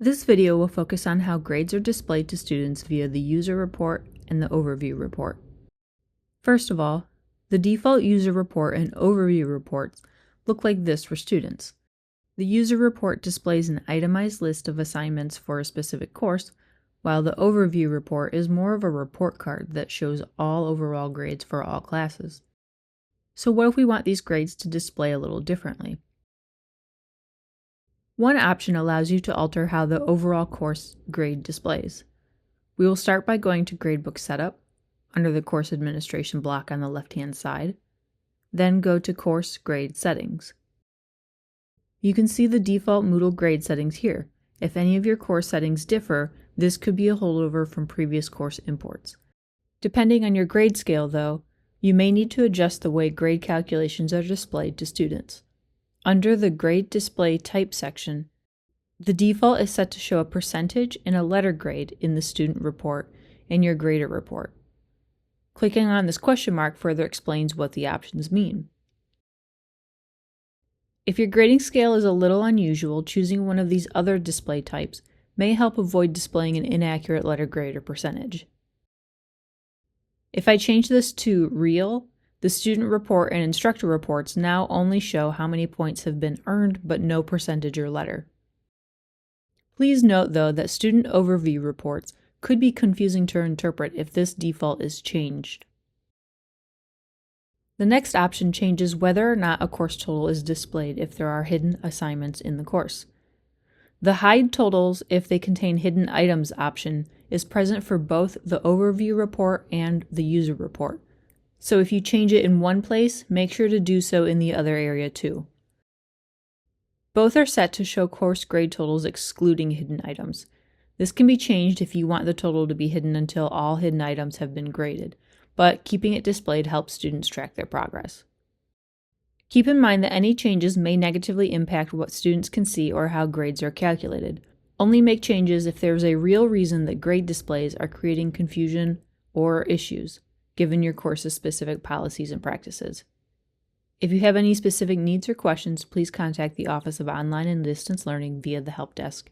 This video will focus on how grades are displayed to students via the user report and the overview report. First of all, the default user report and overview reports look like this for students. The user report displays an itemized list of assignments for a specific course, while the overview report is more of a report card that shows all overall grades for all classes. So what if we want these grades to display a little differently? One option allows you to alter how the overall course grade displays. We will start by going to Gradebook Setup, under the Course Administration block on the left-hand side, then go to Course Grade Settings. You can see the default Moodle grade settings here. If any of your course settings differ, this could be a holdover from previous course imports. Depending on your grade scale, though, you may need to adjust the way grade calculations are displayed to students. Under the Grade Display Type section, the default is set to show a percentage and a letter grade in the student report and your grader report. Clicking on this question mark further explains what the options mean. If your grading scale is a little unusual, choosing one of these other display types may help avoid displaying an inaccurate letter grade or percentage. If I change this to Real, the student report and instructor reports now only show how many points have been earned, but no percentage or letter. Please note, though, that student overview reports could be confusing to interpret if this default is changed. The next option changes whether or not a course total is displayed if there are hidden assignments in the course. The Hide Totals if they contain hidden items option is present for both the overview report and the user report. So if you change it in one place, make sure to do so in the other area too. Both are set to show course grade totals excluding hidden items. This can be changed if you want the total to be hidden until all hidden items have been graded, but keeping it displayed helps students track their progress. Keep in mind that any changes may negatively impact what students can see or how grades are calculated. Only make changes if there is a real reason that grade displays are creating confusion or issues, given your course's specific policies and practices. If you have any specific needs or questions, please contact the Office of Online and Distance Learning via the Help Desk.